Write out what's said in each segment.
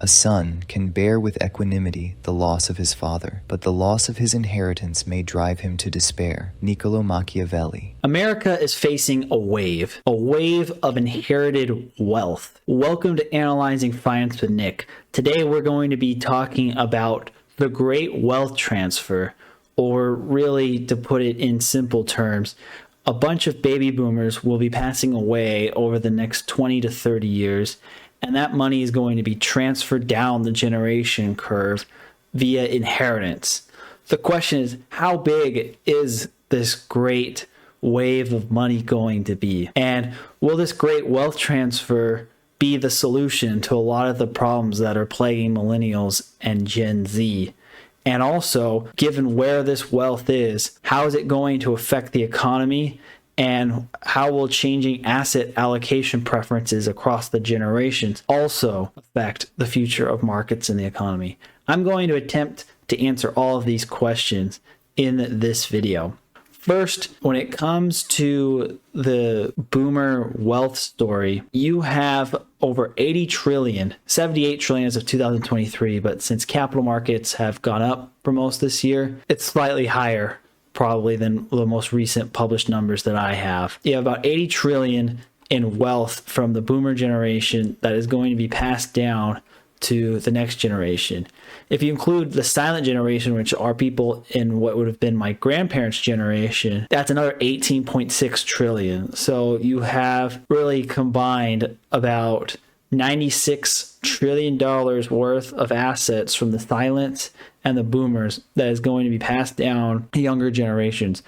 A son can bear with equanimity the loss of his father, but the loss of his inheritance may drive him to despair. Niccolo Machiavelli. America is facing a wave of inherited wealth. Welcome to Analyzing Finance with Nick. Today we're going to be talking about the great wealth transfer, or really, to put it in simple terms, a bunch of baby boomers will be passing away over the next 20 to 30 years, and that money is going to be transferred down the generation curve via inheritance. The question is, how big is this great wave of money going to be? And will this great wealth transfer be the solution to a lot of the problems that are plaguing millennials and Gen Z? And also, given where this wealth is, how is it going to affect the economy? And how will changing asset allocation preferences across the generations also affect the future of markets and the economy? I'm going to attempt to answer all of these questions in this video. First, when it comes to the boomer wealth story, you have over 80 trillion, 78 trillion as of 2023, but since capital markets have gone up for most this year, it's slightly higher probably than the most recent published numbers that I have. You have about 80 trillion in wealth from the boomer generation that is going to be passed down to the next generation. If you include the silent generation, which are people in what would have been my grandparents' generation, that's another 18.6 trillion. So you have really combined about $96 trillion worth of assets from the silent and the boomers that is going to be passed down to younger generations.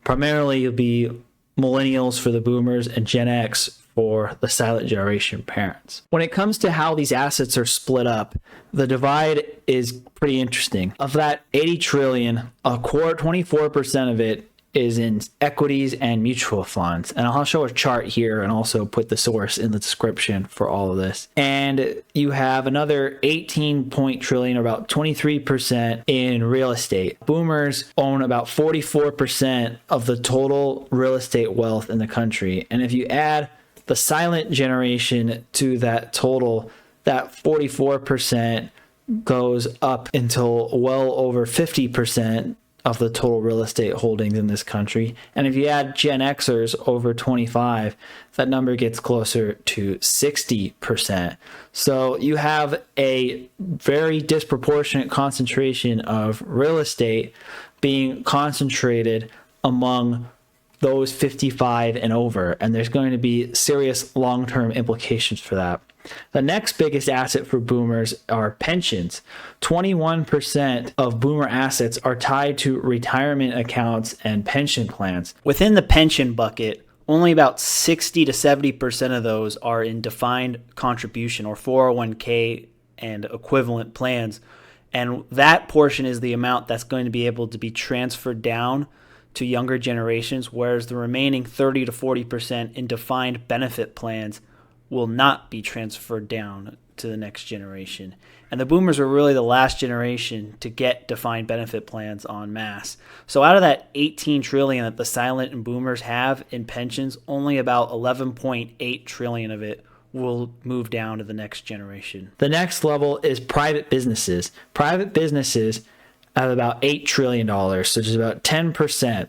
Primarily, it'll be millennials for the boomers and Gen X for the silent generation parents. When it comes to how these assets are split up, the divide is pretty interesting. Of that 80 trillion, 24% of it is in equities and mutual funds. And I'll show a chart here and also put the source in the description for all of this. And you have another 18 trillion, or about 23% in real estate. Boomers own about 44% of the total real estate wealth in the country. And if you add the silent generation to that total, that 44% goes up until well over 50% of the total real estate holdings in this country. And if you add Gen Xers over 25, that number gets closer to 60%. So you have a very disproportionate concentration of real estate being concentrated among those 55 and over, and there's going to be serious long-term implications for that. The next biggest asset for boomers are pensions. 21% of boomer assets are tied to retirement accounts and pension plans. Within the pension bucket, only about 60 to 70% of those are in defined contribution, or 401k and equivalent plans. And that portion is the amount that's going to be able to be transferred down to younger generations, whereas the remaining 30 to 40% in defined benefit plans will not be transferred down to the next generation. And the boomers are really the last generation to get defined benefit plans en masse. So out of that 18 trillion that the silent and boomers have in pensions, only about 11.8 trillion of it will move down to the next generation. The next level is private businesses. Private businesses have about $8 trillion, so just about 10%.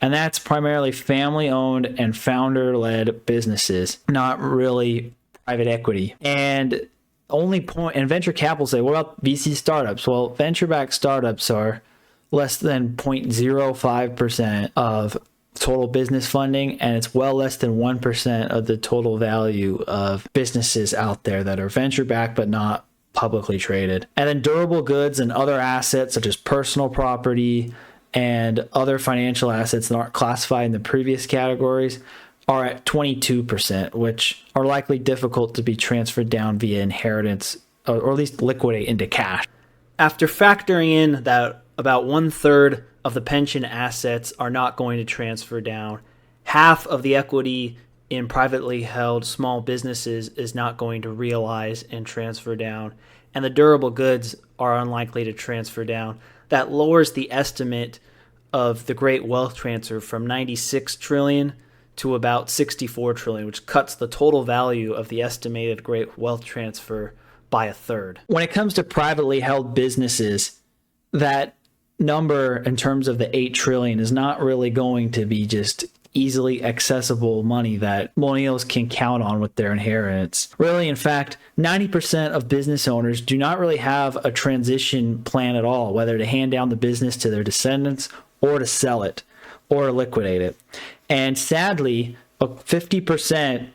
And that's primarily family-owned and founder-led businesses, not really private equity. And venture capital say, what about VC startups? Well, venture-backed startups are less than 0.05% of total business funding, and it's well less than 1% of the total value of businesses out there that are venture-backed but not publicly traded. And then durable goods and other assets such as personal property and other financial assets that aren't classified in the previous categories are at 22%, which are likely difficult to be transferred down via inheritance, or at least liquidate into cash. After factoring in that about 1/3 of the pension assets are not going to transfer down, half of the equity in privately held small businesses is not going to realize and transfer down, and the durable goods are unlikely to transfer down. That lowers the estimate of the great wealth transfer from 96 trillion to about 64 trillion, which cuts the total value of the estimated great wealth transfer by a third. When it comes to privately held businesses, that number in terms of the 8 trillion is not really going to be just easily accessible money that millennials can count on with their inheritance. Really, in fact, 90% of business owners do not really have a transition plan at all, whether to hand down the business to their descendants or to sell it or liquidate it. And sadly, 50%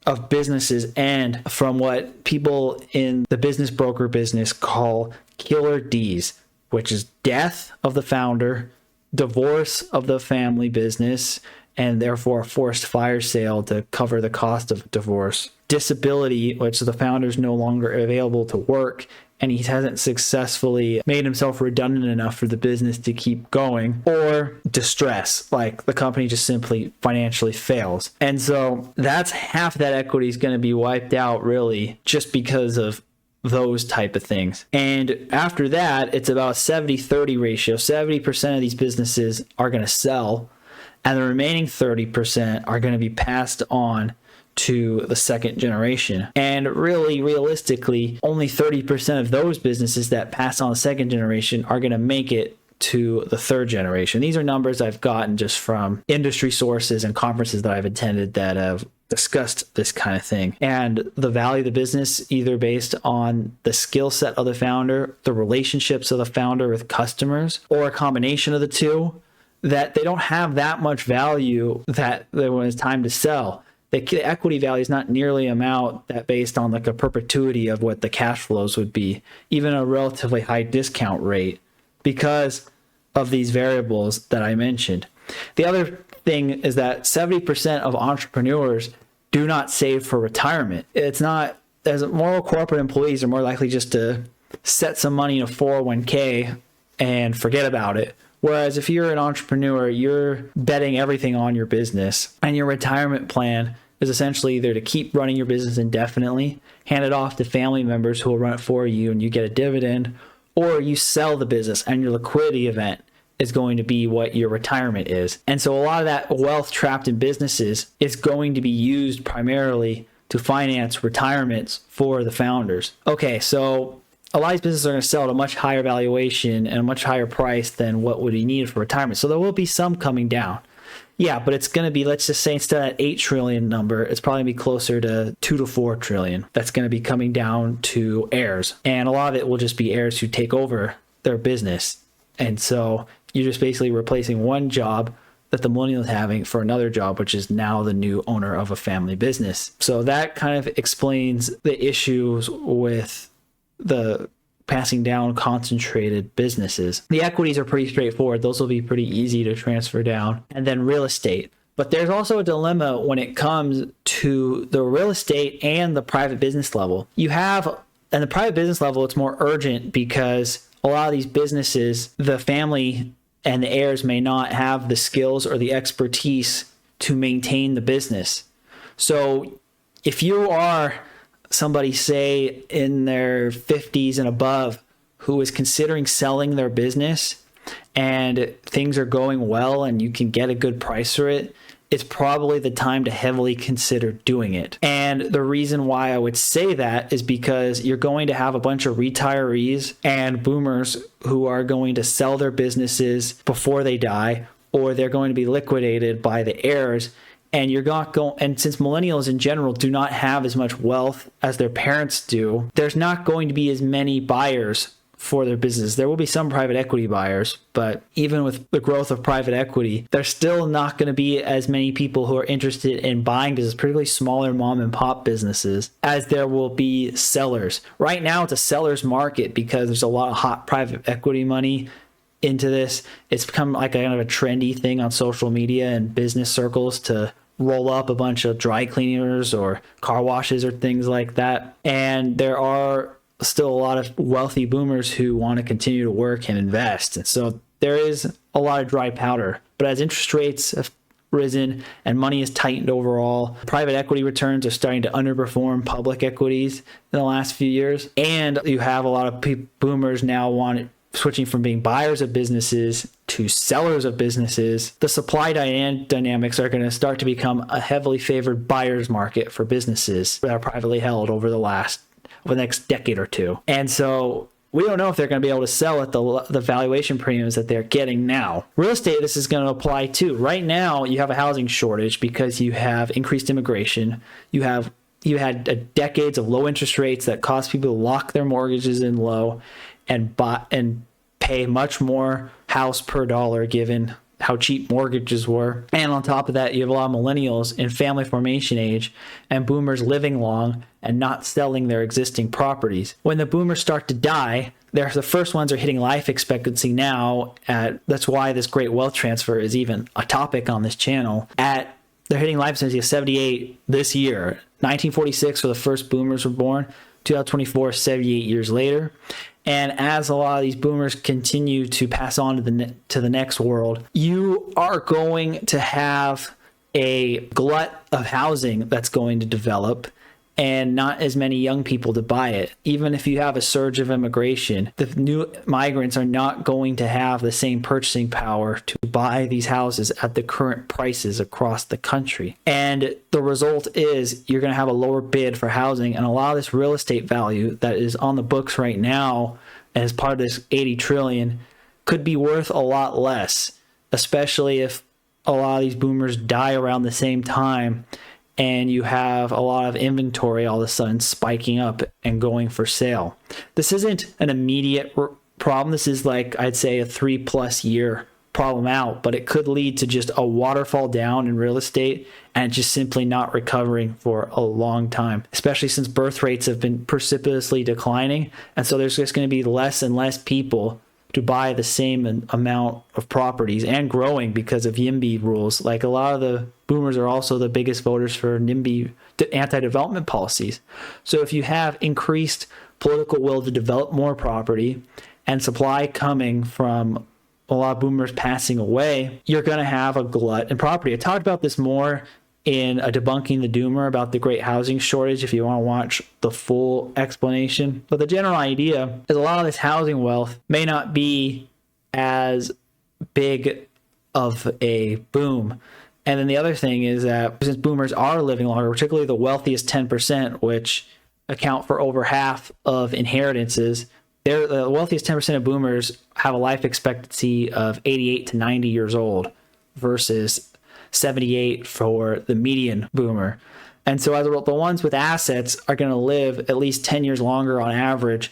of businesses end from what people in the business broker business call killer Ds, which is death of the founder, divorce of the family business, and therefore a forced fire sale to cover the cost of divorce, disability, which the founder is no longer available to work, and he hasn't successfully made himself redundant enough for the business to keep going, or distress, like the company just simply financially fails. And so that's half that equity is going to be wiped out, really, just because of those type of things. And after that, it's about a 70-30 ratio. 70% of these businesses are going to sell, and the remaining 30% are going to be passed on to the second generation. And really, realistically, only 30% of those businesses that pass on the second generation are going to make it to the third generation. These are numbers I've gotten just from industry sources and conferences that I've attended that have discussed this kind of thing. And the value of the business, either based on the skill set of the founder, the relationships of the founder with customers, or a combination of the two, that they don't have that much value that when it's time to sell. The equity value is not nearly amount that based on like a perpetuity of what the cash flows would be, even a relatively high discount rate, because of these variables that I mentioned. The other thing is that 70% of entrepreneurs do not save for retirement. It's not, as more corporate employees are more likely just to set some money in a 401k and forget about it. Whereas if you're an entrepreneur, you're betting everything on your business, and your retirement plan is essentially either to keep running your business indefinitely, hand it off to family members who will run it for you and you get a dividend, or you sell the business and your liquidity event is going to be what your retirement is. And so a lot of that wealth trapped in businesses is going to be used primarily to finance retirements for the founders. Okay, so a lot of these businesses are going to sell at a much higher valuation and a much higher price than what would be needed for retirement. So there will be some coming down. Yeah, but it's going to be, let's just say instead of that 8 trillion number, it's probably going to be closer to 2 to 4 trillion. That's going to be coming down to heirs. And a lot of it will just be heirs who take over their business. And so you're just basically replacing one job that the millennial is having for another job, which is now the new owner of a family business. So that kind of explains the issues with the passing down concentrated businesses. The equities are pretty straightforward. Those will be pretty easy to transfer down. And then real estate. But there's also a dilemma when it comes to the real estate and the private business level. You have, and the private business level, it's more urgent because a lot of these businesses, the family and the heirs may not have the skills or the expertise to maintain the business. So if you are somebody, say, in their 50s and above who is considering selling their business and things are going well and you can get a good price for it, it's probably the time to heavily consider doing it. And the reason why I would say that is because you're going to have a bunch of retirees and boomers who are going to sell their businesses before they die, or they're going to be liquidated by the heirs. And you're not going, and since millennials in general do not have as much wealth as their parents do, there's not going to be as many buyers for their business. There will be some private equity buyers, but even with the growth of private equity, there's still not going to be as many people who are interested in buying business, particularly smaller mom and pop businesses, as there will be sellers. Right now, it's a seller's market because there's a lot of hot private equity money into this. It's become like kind of a trendy thing on social media and business circles to roll up a bunch of dry cleaners or car washes or things like that. And there are still a lot of wealthy boomers who want to continue to work and invest. And so there is a lot of dry powder. But as interest rates have risen and money is tightened overall, private equity returns are starting to underperform public equities in the last few years. And you have a lot of boomers now switching from being buyers of businesses to sellers of businesses. The supply dynamics are going to start to become a heavily favored buyer's market for businesses that are privately held over the last over the next decade or two. And so we don't know if they're going to be able to sell at the valuation premiums that they're getting now. Real estate, this is going to apply too. Right now, you have a housing shortage because you have increased immigration. You had decades of low interest rates that caused people to lock their mortgages in low and pay much more house per dollar given how cheap mortgages were. And on top of that, you have a lot of millennials in family formation age and boomers living long and not selling their existing properties. When the boomers start to die, they're the first ones are hitting life expectancy now. That's why this great wealth transfer is even a topic on this channel. They're hitting life expectancy of 78 this year. 1946 where the first boomers were born, 2024, 78 years later. And as a lot of these boomers continue to pass on to the next world, you are going to have a glut of housing that's going to develop and not as many young people to buy it. Even if you have a surge of immigration, the new migrants are not going to have the same purchasing power to buy these houses at the current prices across the country. And the result is you're going to have a lower bid for housing, and a lot of this real estate value that is on the books right now as part of this 80 trillion could be worth a lot less, especially if a lot of these boomers die around the same time and you have a lot of inventory all of a sudden spiking up and going for sale. This isn't an immediate problem. This is like, I'd say, a 3+ year problem out, but it could lead to just a waterfall down in real estate and just simply not recovering for a long time, especially since birth rates have been precipitously declining. And so there's just going to be less and less people to buy the same amount of properties, and growing because of YIMBY rules. Like, a lot of the boomers are also the biggest voters for NIMBY anti-development policies. So if you have increased political will to develop more property and supply coming from a lot of boomers passing away, you're going to have a glut in property. I talked about this more in a Debunking the Doomer about the great housing shortage if you want to watch the full explanation. But the general idea is a lot of this housing wealth may not be as big of a boom. And then the other thing is that since boomers are living longer, particularly the wealthiest 10%, which account for over half of inheritances, the wealthiest 10% of boomers have a life expectancy of 88 to 90 years old versus 78 for the median boomer. And so as a result, the ones with assets are going to live at least 10 years longer on average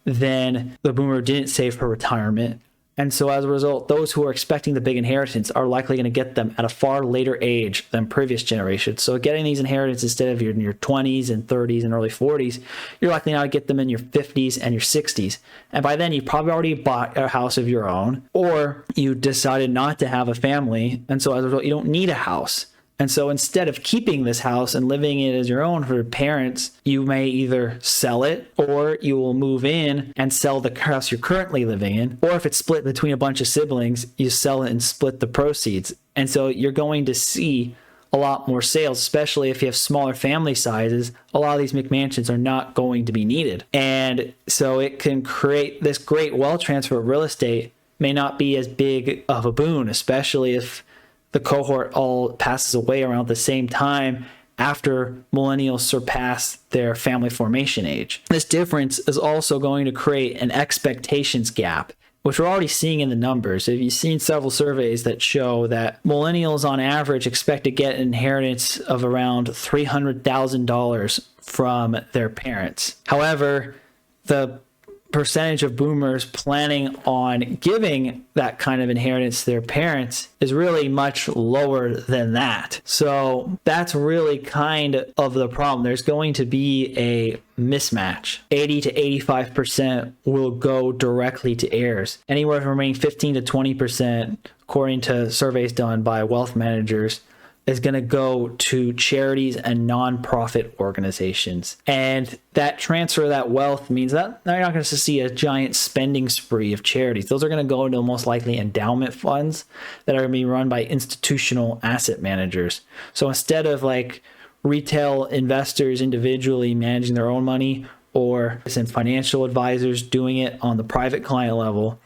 than the boomer didn't save for retirement. And so as a result, those who are expecting the big inheritance are likely going to get them at a far later age than previous generations. So getting these inheritance instead of in your 20s and 30s and early 40s, you're likely now to get them in your 50s and your 60s. And by then, you've probably already bought a house of your own, or you decided not to have a family. And so as a result, you don't need a house. And so instead of keeping this house and living it as your own for your parents, you may either sell it, or you will move in and sell the house you're currently living in. Or if it's split between a bunch of siblings, you sell it and split the proceeds. And so you're going to see a lot more sales, especially if you have smaller family sizes. A lot of these McMansions are not going to be needed. And so it can create this great wealth transfer of real estate may not be as big of a boon, especially if the cohort all passes away around the same time after millennials surpass their family formation age. This difference is also going to create an expectations gap, which we're already seeing in the numbers. If you've seen several surveys that show that millennials on average expect to get an inheritance of around $300,000 from their parents. However, the percentage of boomers planning on giving that kind of inheritance to their parents is really much lower than that. So that's really kind of the problem. There's going to be a mismatch. 80 to 85% will go directly to heirs. Anywhere from remaining 15 to 20%, according to surveys done by wealth managers, is going to go to charities and nonprofit organizations. And that transfer of that wealth means that they're not going to see a giant spending spree of charities. Those are going to go into most likely endowment funds that are going to be run by institutional asset managers. So instead of like retail investors individually managing their own money, or some financial advisors doing it on the private client level,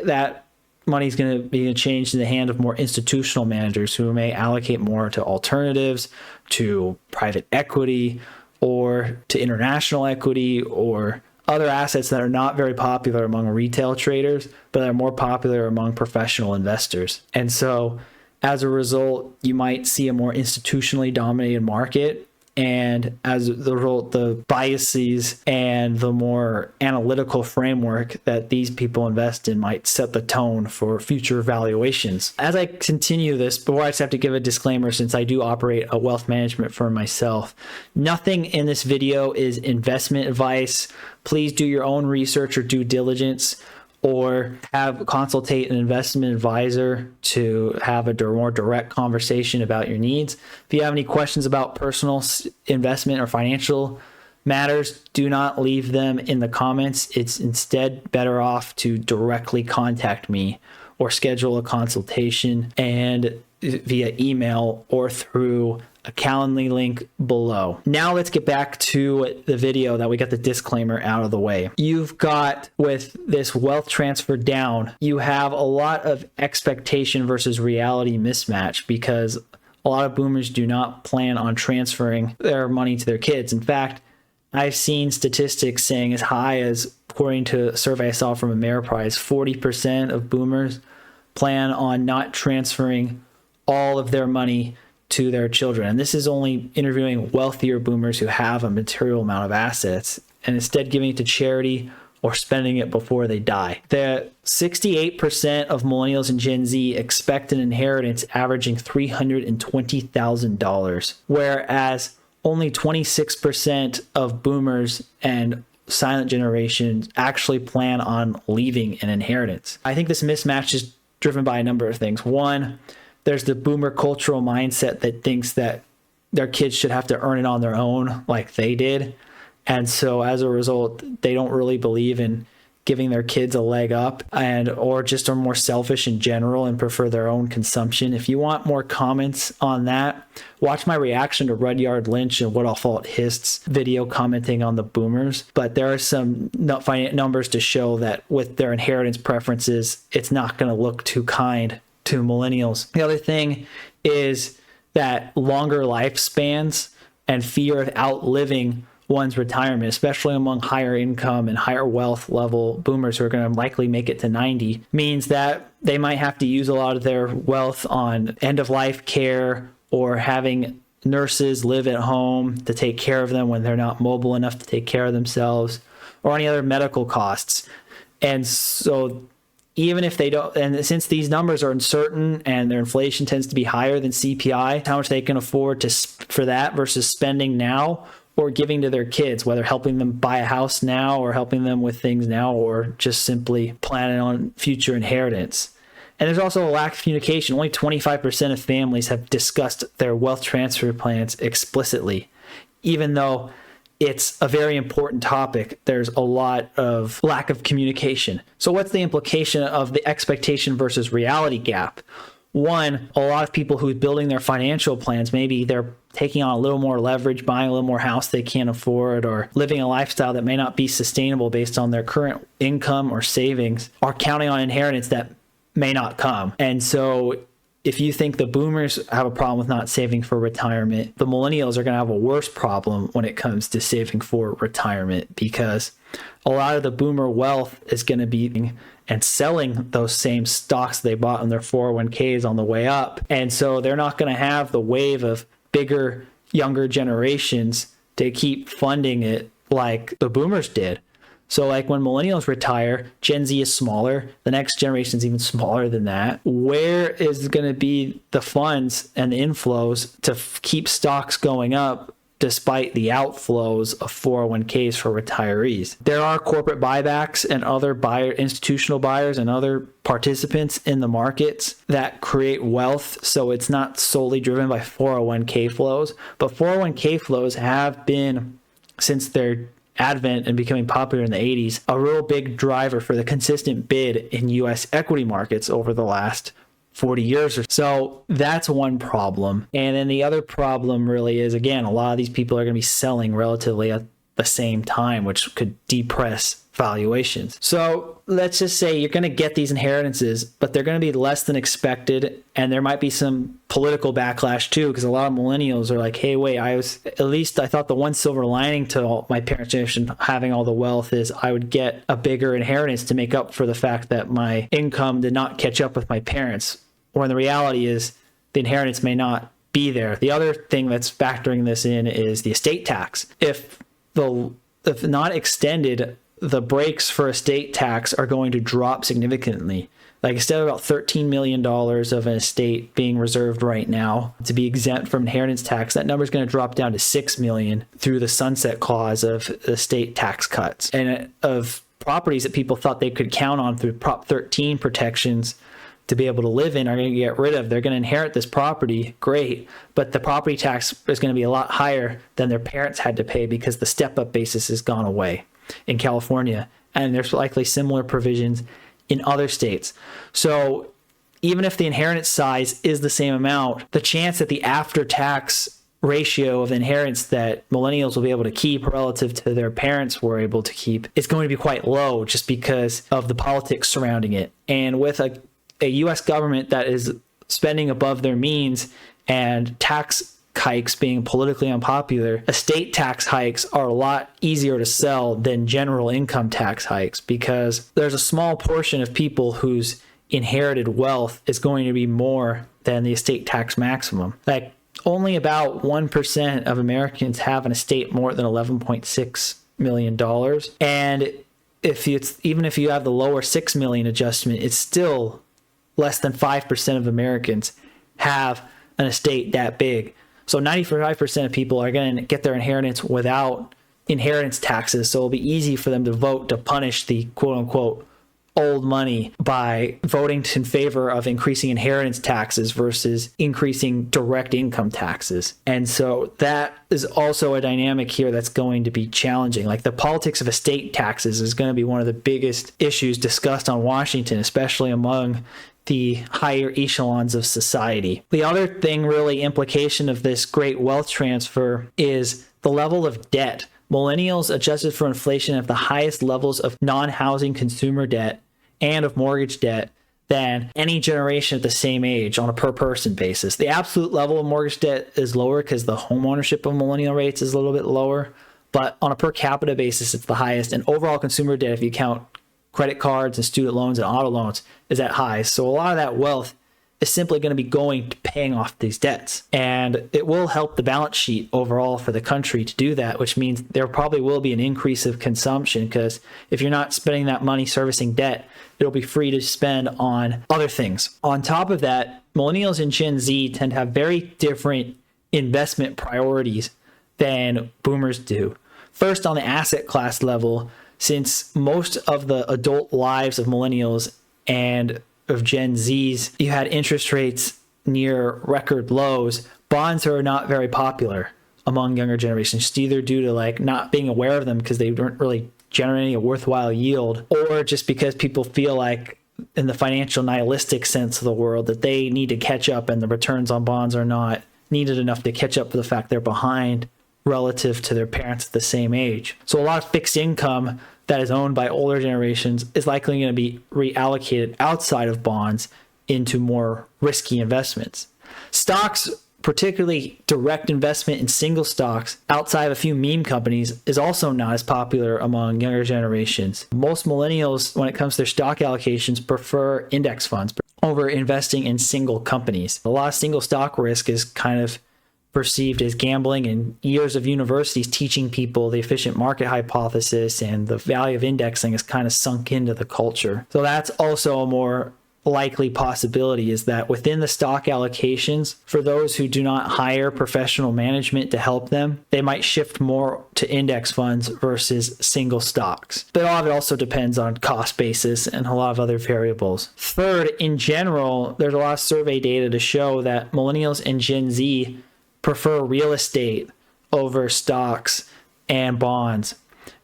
that money is going to be changed in the hand of more institutional managers who may allocate more to alternatives, to private equity, or to international equity or other assets that are not very popular among retail traders, but are more popular among professional investors. And so as a result, you might see a more institutionally dominated market. And as a result, the biases and the more analytical framework that these people invest in might set the tone for future valuations. As I continue this, before I just have to give a disclaimer, since I do operate a wealth management firm myself, nothing in this video is investment advice. Please do your own research or due diligence, or consultate an investment advisor to have a more direct conversation about your needs. If you have any questions about personal investment or financial matters, do not leave them in the comments. It's instead better off to directly contact me or schedule a consultation and via email or through a Calendly link below. Now let's get back to the video that we got the disclaimer out of the way. You've got, with this wealth transfer down, you have a lot of expectation versus reality mismatch, because a lot of boomers do not plan on transferring their money to their kids. In fact, I've seen statistics saying as high as, according to a survey I saw from Ameriprise, 40% of boomers plan on not transferring all of their money to their children. And this is only interviewing wealthier boomers who have a material amount of assets, and instead giving it to charity or spending it before they die. The 68% of millennials and Gen Z expect an inheritance averaging $320,000, whereas only 26% of boomers and silent generations actually plan on leaving an inheritance. I think this mismatch is driven by a number of things. One, there's the boomer cultural mindset that thinks that their kids should have to earn it on their own like they did. And so as a result, they don't really believe in giving their kids a leg up, or just are more selfish in general and prefer their own consumption. If you want more comments on that, watch my reaction to Rudyard Lynch and Woodall Fault Hist's video commenting on the boomers. But there are some numbers to show that with their inheritance preferences, it's not going to look too kind to millennials. The other thing is that longer lifespans and fear of outliving one's retirement, especially among higher income and higher wealth level boomers who are going to likely make it to 90, means that they might have to use a lot of their wealth on end of life care or having nurses live at home to take care of them when they're not mobile enough to take care of themselves, or any other medical costs. And so even if they don't, and since these numbers are uncertain and their inflation tends to be higher than CPI, how much they can afford for that versus spending now or giving to their kids, whether helping them buy a house now or helping them with things now, or just simply planning on future inheritance. And there's also a lack of communication. Only 25% of families have discussed their wealth transfer plans explicitly, even though it's a very important topic. There's a lot of lack of communication. So what's the implication of the expectation versus reality gap? One, a lot of people who are building their financial plans, maybe they're taking on a little more leverage, buying a little more house they can't afford, or living a lifestyle that may not be sustainable based on their current income or savings, are counting on inheritance that may not come. And so if you think the boomers have a problem with not saving for retirement, the millennials are going to have a worse problem when it comes to saving for retirement, because a lot of the boomer wealth is going to be and selling those same stocks they bought in their 401ks on the way up. And so they're not going to have the wave of bigger, younger generations to keep funding it like the boomers did. So like when millennials retire, Gen Z is smaller. The next generation is even smaller than that. Where is going to be the funds and the inflows to keep stocks going up despite the outflows of 401ks for retirees? There are corporate buybacks and other institutional buyers and other participants in the markets that create wealth. So it's not solely driven by 401k flows, but 401k flows have been, since their advent and becoming popular in the 80s, a real big driver for the consistent bid in US equity markets over the last 40 years or so. That's one problem. And then the other problem really is, again, a lot of these people are going to be selling relatively at the same time, which could depress valuations. So let's just say you're going to get these inheritances, but they're going to be less than expected. And there might be some political backlash too, because a lot of millennials are like, hey, wait, I thought the one silver lining to all my parents' generation having all the wealth is I would get a bigger inheritance to make up for the fact that my income did not catch up with my parents. When the reality is the inheritance may not be there. The other thing that's factoring this in is the estate tax. If not extended, the brakes for estate tax are going to drop significantly. Like instead of about $13 million of an estate being reserved right now to be exempt from inheritance tax, that number is going to drop down to $6 million through the sunset clause of estate tax cuts. And of properties that people thought they could count on through Prop 13 protections to be able to live in are going to get rid of. They're going to inherit this property, great, but the property tax is going to be a lot higher than their parents had to pay because the step-up basis has gone away in California, and there's likely similar provisions in other states. So even if the inheritance size is the same amount, the chance that the after-tax ratio of inheritance that millennials will be able to keep relative to their parents were able to keep is going to be quite low just because of the politics surrounding it. And with a U.S. government that is spending above their means and tax hikes being politically unpopular, estate tax hikes are a lot easier to sell than general income tax hikes because there's a small portion of people whose inherited wealth is going to be more than the estate tax maximum. Like only about 1% of Americans have an estate more than $11.6 million. And even if you have the lower 6 million adjustment, it's still less than 5% of Americans have an estate that big. So 95% of people are going to get their inheritance without inheritance taxes. So it'll be easy for them to vote to punish the quote unquote old money by voting in favor of increasing inheritance taxes versus increasing direct income taxes. And so that is also a dynamic here that's going to be challenging. Like the politics of estate taxes is going to be one of the biggest issues discussed on Washington, especially among the higher echelons of society. The other thing, really, implication of this great wealth transfer is the level of debt. Millennials, adjusted for inflation, have the highest levels of non-housing consumer debt and of mortgage debt than any generation at the same age on a per person basis. The absolute level of mortgage debt is lower because the home ownership of millennial rates is a little bit lower, but on a per capita basis, it's the highest. And overall consumer debt, if you count credit cards and student loans and auto loans, is at highs. So a lot of that wealth is simply going to be going to paying off these debts. And it will help the balance sheet overall for the country to do that, which means there probably will be an increase of consumption because if you're not spending that money servicing debt, it'll be free to spend on other things. On top of that, millennials and Gen Z tend to have very different investment priorities than boomers do. First, on the asset class level, since most of the adult lives of millennials and of Gen Zs, you had interest rates near record lows, bonds are not very popular among younger generations, just either due to like not being aware of them because they weren't really generating a worthwhile yield, or just because people feel like in the financial nihilistic sense of the world that they need to catch up and the returns on bonds are not needed enough to catch up for the fact they're behind relative to their parents at the same age. So a lot of fixed income that is owned by older generations is likely going to be reallocated outside of bonds into more risky investments. Stocks, particularly direct investment in single stocks outside of a few meme companies, is also not as popular among younger generations. Most millennials, when it comes to their stock allocations, prefer index funds over investing in single companies. A lot of single stock risk is kind of perceived as gambling, and years of universities teaching people the efficient market hypothesis and the value of indexing is kind of sunk into the culture. So that's also a more likely possibility, is that within the stock allocations, for those who do not hire professional management to help them, they might shift more to index funds versus single stocks. But a lot of it also depends on cost basis and a lot of other variables. Third, in general, there's a lot of survey data to show that millennials and Gen Z prefer real estate over stocks and bonds.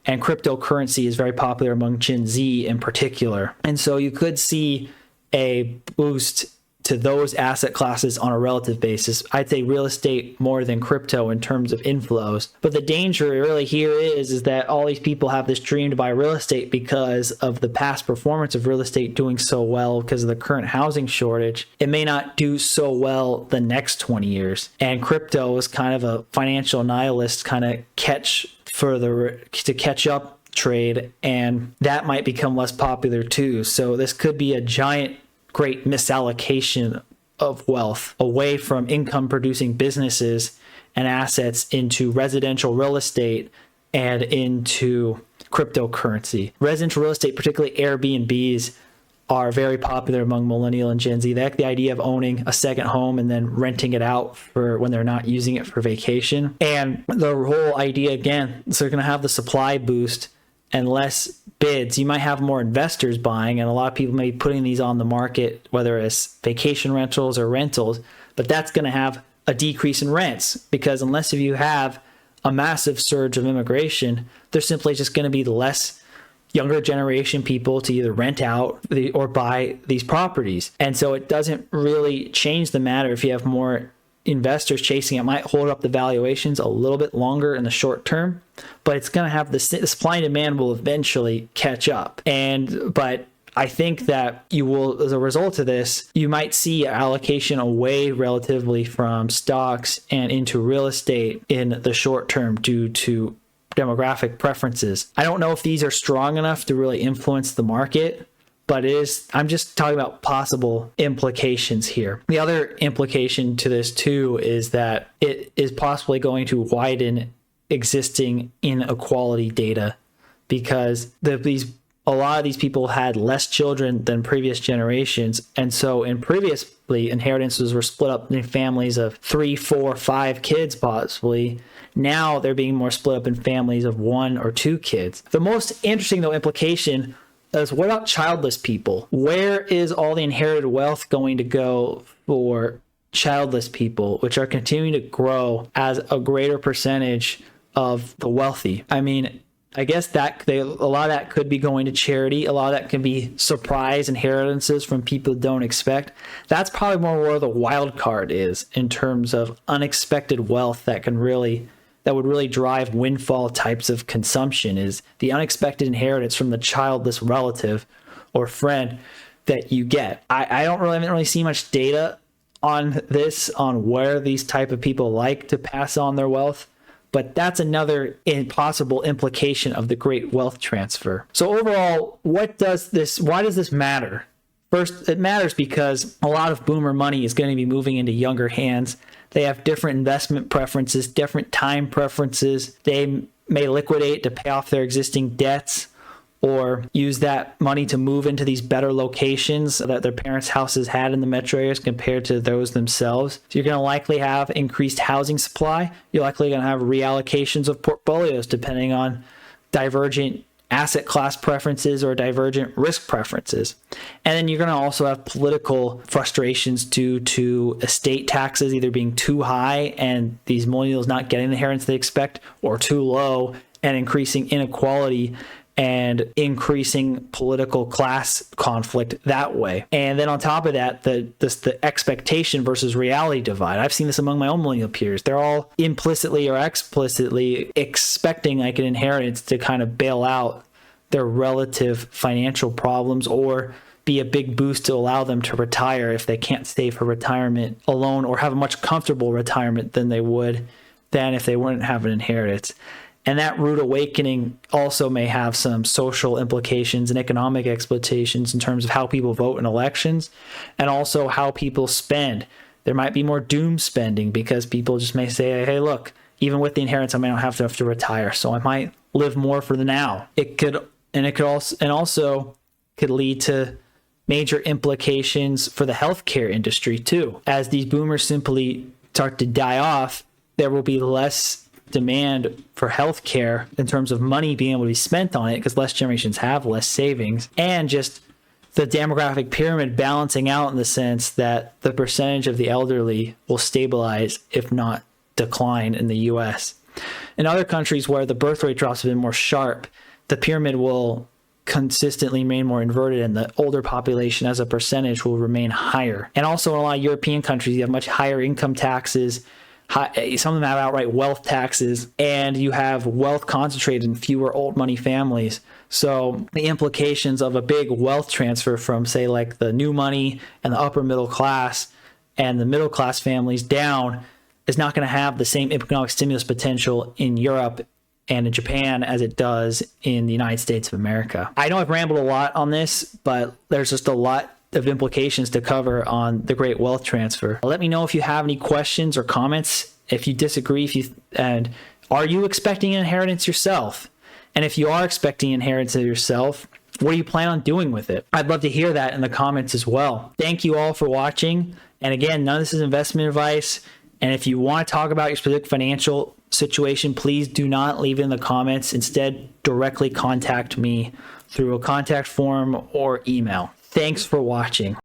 And cryptocurrency is very popular among Gen Z in particular. And so you could see a boost to those asset classes on a relative basis. I'd say real estate more than crypto in terms of inflows. But the danger really here is that all these people have this dream to buy real estate because of the past performance of real estate doing so well because of the current housing shortage. It may not do so well the next 20 years. And crypto is kind of a financial nihilist kind of catch up trade, and that might become less popular too. So this could be a giant, great misallocation of wealth away from income producing businesses and assets into residential real estate and into cryptocurrency. Residential real estate, particularly Airbnbs, are very popular among Millennial and Gen Z. They like the idea of owning a second home and then renting it out for when they're not using it for vacation. And the whole idea, again, so they're going to have the supply boost and less bids. You might have more investors buying, and a lot of people may be putting these on the market, whether it's vacation rentals or rentals, but that's going to have a decrease in rents because unless if you have a massive surge of immigration, there's simply just going to be less younger generation people to either rent out or buy these properties. And so it doesn't really change the matter if you have more investors chasing it. Might hold up the valuations a little bit longer in the short term, but it's going to have the supply and demand will eventually catch up. But I think that you will, as a result of this, you might see allocation away relatively from stocks and into real estate in the short term due to demographic preferences. I don't know if these are strong enough to really influence the market, but I'm just talking about possible implications here. The other implication to this too is that it is possibly going to widen existing inequality data because a lot of these people had less children than previous generations. And so previously, inheritances were split up in families of 3, 4, 5 kids possibly. Now they're being more split up in families of 1 or 2 kids. The most interesting, though, implication is what about childless people? Where is all the inherited wealth going to go for childless people, which are continuing to grow as a greater percentage of the wealthy? I mean, I guess a lot of that could be going to charity. A lot of that can be surprise inheritances from people who don't expect. That's probably more where the wild card is in terms of unexpected wealth that would really drive windfall types of consumption, is the unexpected inheritance from the childless relative or friend that you get. I haven't really seen much data on this, on where these type of people like to pass on their wealth, but that's another possible implication of the great wealth transfer. So overall, why does this matter? First, it matters because a lot of boomer money is going to be moving into younger hands. They have different investment preferences, different time preferences. They may liquidate to pay off their existing debts or use that money to move into these better locations that their parents' houses had in the metro areas compared to those themselves. So you're going to likely have increased housing supply. You're likely going to have reallocations of portfolios depending on divergent asset class preferences or divergent risk preferences. And then you're going to also have political frustrations due to estate taxes either being too high and these millennials not getting the inheritance they expect, or too low and increasing inequality and increasing political class conflict that way. And then on top of that, the expectation versus reality divide. I've seen this among my own millennial peers. They're all implicitly or explicitly expecting like an inheritance to kind of bail out their relative financial problems or be a big boost to allow them to retire if they can't save for retirement alone, or have a much comfortable retirement than they would than if they wouldn't have an inheritance. And that rude awakening also may have some social implications and economic exploitations in terms of how people vote in elections and also how people spend. There might be more doom spending because people just may say, hey, look, even with the inheritance, I may not have to retire, so I might live more for the now. It also could lead to major implications for the healthcare industry too. As these boomers simply start to die off, there will be less demand for healthcare in terms of money being able to be spent on it because less generations have less savings, and just the demographic pyramid balancing out in the sense that the percentage of the elderly will stabilize, if not decline, in the US. In other countries where the birth rate drops have been more sharp, the pyramid will consistently remain more inverted, and the older population as a percentage will remain higher. And also in a lot of European countries, you have much higher income taxes. Some of them have outright wealth taxes, and you have wealth concentrated in fewer old money families. So the implications of a big wealth transfer from, say, like the new money and the upper middle class and the middle class families down is not going to have the same economic stimulus potential in Europe and in Japan as it does in the United States of America. I know I've rambled a lot on this, but there's just a lot of implications to cover on the great wealth transfer. Let me know if you have any questions or comments, if you disagree, and are you expecting an inheritance yourself? And if you are expecting inheritance yourself, what do you plan on doing with it? I'd love to hear that in the comments as well. Thank you all for watching. And again, none of this is investment advice. And if you want to talk about your specific financial situation, please do not leave it in the comments. Instead, directly contact me through a contact form or email. Thanks for watching.